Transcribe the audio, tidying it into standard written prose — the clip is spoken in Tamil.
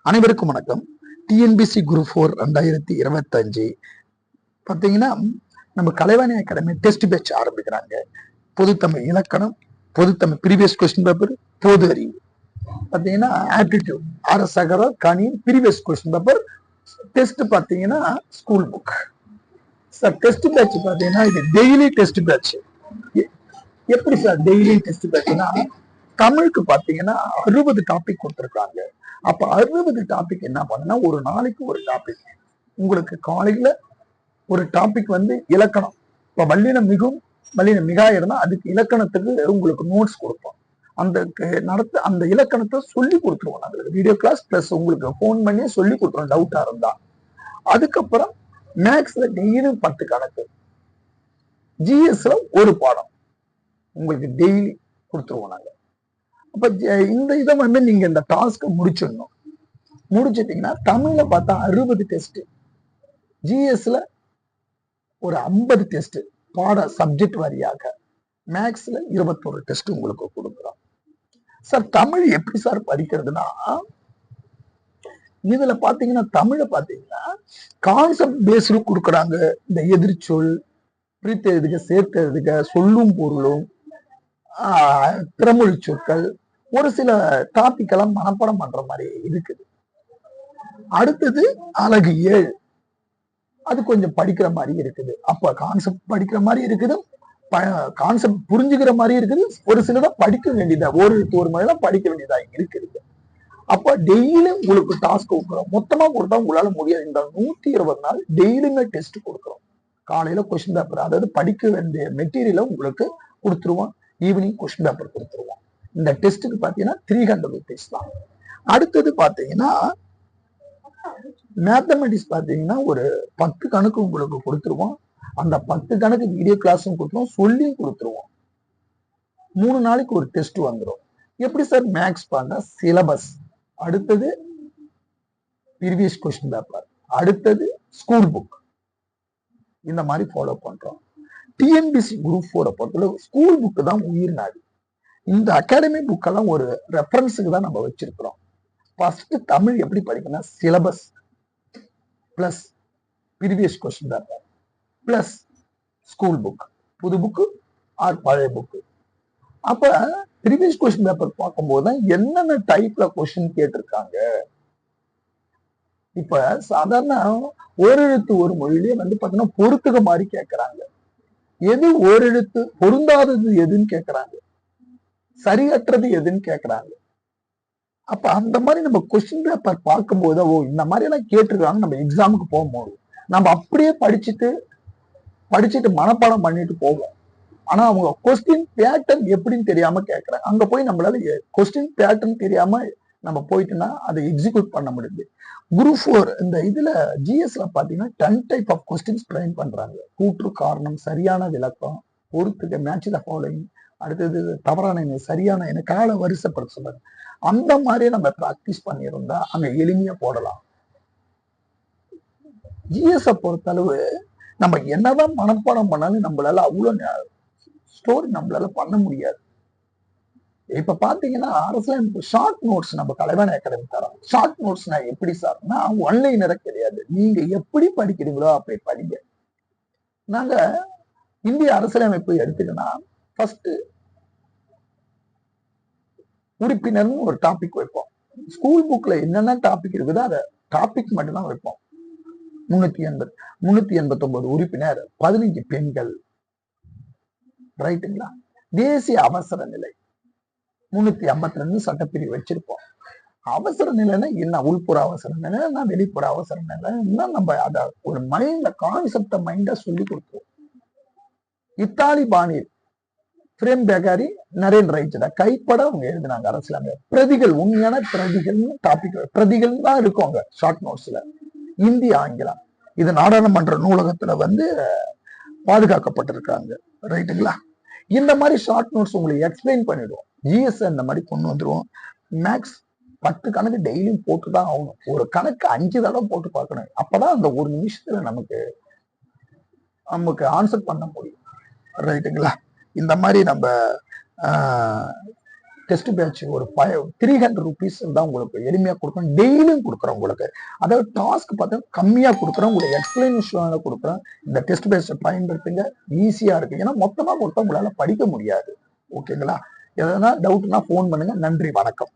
அனைவருக்கும் வணக்கம். டிஎன்பிசி குரூப் 4 2025 பார்த்தீங்கன்னா நம்ம கலைவாணி அகாடமி டெஸ்ட் பேட்ச் ஆரம்பிக்கிறாங்க. பொதுத்தமிழ் இலக்கணம், பொதுத்தமிழ் ப்ரீவியஸ் கொஸ்டின் பேப்பர், பொது அறிவு பார்த்தீங்கன்னா ஆப்டிடியூட் அரசகர கணி ப்ரீவியஸ் கொஸ்டின் பேப்பர் டெஸ்ட் பார்த்தீங்கன்னா school book. Sir test batch பார்த்தீங்கன்னா இது டெய்லி டெஸ்ட் பேட்ச். எப்படி சார் டெய்லி டெஸ்ட் பேட்ச்னா தமிழுக்கு பார்த்தீங்கன்னா 60 டாபிக் கொடுத்துருக்காங்க. அப்ப 60 டாபிக் என்ன பண்ணுன்னா ஒரு நாளைக்கு ஒரு டாபிக். உங்களுக்கு காலையில ஒரு டாபிக் வந்து இலக்கணம். இப்ப வல்லினம் மிகும் வல்லினம் மிகா இருந்தா அதுக்கு இலக்கணத்துக்கு உங்களுக்கு நோட்ஸ் கொடுப்போம். அந்த இலக்கணத்தை சொல்லி கொடுத்துருவோம். நாங்களுக்கு வீடியோ கிளாஸ் பிளஸ் உங்களுக்கு போன் பண்ணி சொல்லி கொடுத்துருவோம் டவுட்டா இருந்தா. அதுக்கப்புறம் மேக்ஸ்ல டெய்லியும் 10 கணக்கு, ஜிஎஸ்ல ஒரு பாடம் உங்களுக்கு டெய்லி கொடுத்துருவோம் நாங்க. அப்ப இந்த இதை வந்து நீங்க இந்த டாஸ்க முடிச்சிடணும். முடிச்சிட்டீங்கன்னா தமிழ்ல பார்த்தா 60 டெஸ்ட், ஜிஎஸ்ல ஒரு 50 டெஸ்ட் பாட சப்ஜெக்ட் வாரியாக, மேக்ஸ்ல 21 டெஸ்ட் உங்களுக்கு கொடுக்குறோம். சார் தமிழ் எப்படி சார் படிக்கிறதுனா இதுல பாத்தீங்கன்னா தமிழ பாத்தீங்கன்னா கான்செப்ட் பேஸ்டு கொடுக்குறாங்க. இந்த எதிர்ச்சொல், பிரித்து எழுதுக, சேர்த்து எழுதுக, சொல்லும் பொருளும், திறமொழி சொற்கள், ஒரு சில டாபிக் எல்லாம் மனப்பாடம் பண்ற மாதிரி இருக்குது. அடுத்தது அழகு 7, அது கொஞ்சம் படிக்கிற மாதிரி இருக்குது. அப்ப கான்செப்ட் படிக்கிற மாதிரி இருக்குது, கான்செப்ட் புரிஞ்சுக்கிற மாதிரி இருக்குது, ஒரு சிலதான் படிக்க வேண்டியதா ஒரு மாதிரிலாம் படிக்க வேண்டியதா இருக்குது. அப்ப டெய்லி உங்களுக்கு டாஸ்க் கொடுக்குறோம். மொத்தமா கொடுத்தா உங்களால முடியாது. இந்த 120 நாள் டெய்லியுமே டெஸ்ட் கொடுக்குறோம். காலையில கொஸ்டின் பேப்பர், அதாவது படிக்க வேண்டிய மெட்டீரியலை உங்களுக்கு கொடுத்துருவோம். ஈவினிங் கொஸ்டின் பேப்பர் கொடுத்துருவோம். இந்த டெஸ்ட்டுக்கு பாத்தீங்கன்னா 300 rupees தான். அடுத்தது பாத்தீங்கன்னா மேத்தமெட்டிக்ஸ் பாத்தீங்கன்னா ஒரு 10 கணக்கு உங்களுக்கு கொடுத்துருவோம். அந்த 10 கணக்கு வீடியோ கிளாஸும் கொடுத்துருவோம், சொல்லியும் கொடுத்துருவோம். 3 நாளைக்கு ஒரு டெஸ்ட் வந்துடும். எப்படி சார் மேக்ஸ் பண்ண சிலபஸ், அடுத்தது ப்ரீவியஸ் கொஸ்டின் பேப்பர், அடுத்தது ஸ்கூல் புக், இந்த மாதிரி ஃபாலோ பண்றோம். டிஎன்பிசி குரூப் 4 பொறுத்தளவு ஸ்கூல் புக் தான் உயிர் நாடி. இந்த அகாடமி புக்கெல்லாம் ஒரு ரெஃபரன்ஸுக்கு தான் நம்ம வச்சிருக்கிறோம். ஃபர்ஸ்ட் தமிழ் எப்படி படிக்கணும், syllabus plus previous question paper plus school book, புது புக்கு ஆர் பழைய புக்கு. அப்ப ப்ரீவியஸ் கொஸ்டின் பேப்பர் பார்க்கும்போது தான் என்னென்ன டைப்ல கொஸ்டின் கேட்டிருக்காங்க. இப்ப சாதாரண ஓரெழுத்து ஒரு மொழியிலேயே வந்து பாத்தீங்கன்னா பொறுத்துக மாதிரி கேட்கறாங்க. எது ஓரெழுத்து பொருந்தாதது எதுன்னு கேட்கறாங்க, சரியற்றது எதுன்னு கேட்கறாங்க. அப்ப அந்த மாதிரி நம்ம கொஸ்டின் பேப்பர் பார்க்கும்போது ஓ இந்த மாதிரி எல்லாம் கேட்டிருக்காங்க. நம்ம எக்ஸாமுக்கு போகும்போது நம்ம அப்படியே படிச்சுட்டு மனப்பாடம் பண்ணிட்டு போவோம். ஆனா அவங்க கொஸ்டின் பேட்டர்ன் எப்படின்னு தெரியாம கேட்கறாங்க. அங்க போய் நம்மளால கொஸ்டின் பேட்டர்ன் தெரியாம நம்ம போயிட்டுன்னா அதை எக்ஸிக்யூட் பண்ண முடியுது. குரூப் 4 இந்த இதுல ஜிஎஸ்ல பாத்தீங்கன்னா 10 டைப் ஆஃப் கொஸ்டின்ஸ் ட்ரைன் பண்றாங்க. கூற்று, காரணம், சரியான விளக்கம், பொறுத்துக்க, மேட்ச் த ஃபாலோயிங், அடுத்தது தவறான எண்ணெய், சரியான எண்ணெய், கால வரிசைப்படுத்த சொல்றாங்க. அந்த மாதிரியே நம்ம பிராக்டிஸ் பண்ணியிருந்தா அங்க எளிமையா போடலாம். ஜிஎஸ் பொறுத்தளவு நம்ம என்னதான் மனப்பாடம் பண்ணாலும் நம்மளால அவ்வளவு ஸ்டோரி நம்மளால பண்ண முடியாது. இப்ப பாத்தீங்கன்னா அரசியலமைப்பு ஷார்ட் நோட்ஸ் நம்ம கலைவாணி அகாடமி தரோம். ஷார்ட் நோட்ஸ்னா எப்படி சார்னா ஒன்லைனரா கிடையாது. நீங்க எப்படி படிக்கிறீங்களோ அப்படி படிங்க. நாங்க இந்திய அரசியலமைப்பு எடுத்துக்கினா ஃபர்ஸ்ட் உறுப்பினர்னு ஒரு டாபிக் வைப்போம். ஸ்கூல் புக்ல என்னென்ன டாபிக் இருக்குதோ அதை டாபிக் மட்டும்தான் வைப்போம். 389 உறுப்பினர், 15 பெண்கள், ரைட்டுங்களா. தேசிய அவசர நிலை 352 சட்டப்பிரிவு வச்சிருப்போம். அவசர நிலைன்னா என்ன, உள்புற அவசர நிலைன்னா வெளிப்புற அவசர நிலைன்னா நம்ம அத ஒரு மைண்ட்ல கான்செப்ட மைண்டா சொல்லி கொடுப்போம். இத்தாலி பாணி பிரேம் பெகாரி, நரேன் ரைச்சட கைப்பட அவங்க எழுதினாங்க அரசியலமைப்பு. பிரதிகள், உண்மையான பிரதிகள் டாபிக், பிரதிகள் தான் இருக்கும் ஷார்ட் நோட்ஸ்ல. இந்தி, ஆங்கிலம், இது நாடாளுமன்ற நூலகத்துல வந்து பாதுகாக்கப்பட்டிருக்காங்க, ரைட்டுங்களா. இந்த மாதிரி ஷார்ட் நோட்ஸ் உங்களுக்கு எக்ஸ்பிளைன் பண்ணிடுவோம். ஜிஎஸ் இந்த மாதிரி கொண்டு வந்துருவோம். மேக்ஸ் 10 கணக்கு டெய்லியும் போட்டுதான் ஆகணும். ஒரு கணக்கு 5 தடவை போட்டு பார்க்கணும். அப்பதான் அந்த ஒரு நிமிஷத்துல நமக்கு ஆன்சர் பண்ண முடியும், ரைட்டுங்களா. இந்த மாதிரி நம்ம டெஸ்ட் பேட்ச் ஒரு 300 rupees தான் உங்களுக்கு எளிமையா கொடுக்குறோம். டெய்லியும் கொடுக்குறோம் உங்களுக்கு. அதாவது டாஸ்க் பார்த்தா கம்மியா கொடுக்குறோம், உங்களுக்கு எக்ஸ்பிளனேஷன் கொடுக்குறோம். இந்த டெஸ்ட் பேட்சை பயன்படுத்துங்க, ஈஸியா இருக்கு. ஏன்னா மொத்தமா கொடுத்தா உங்களால படிக்க முடியாது. ஓகேங்களா? எதனா டவுட்னா ஃபோன் பண்ணுங்க. நன்றி, வணக்கம்.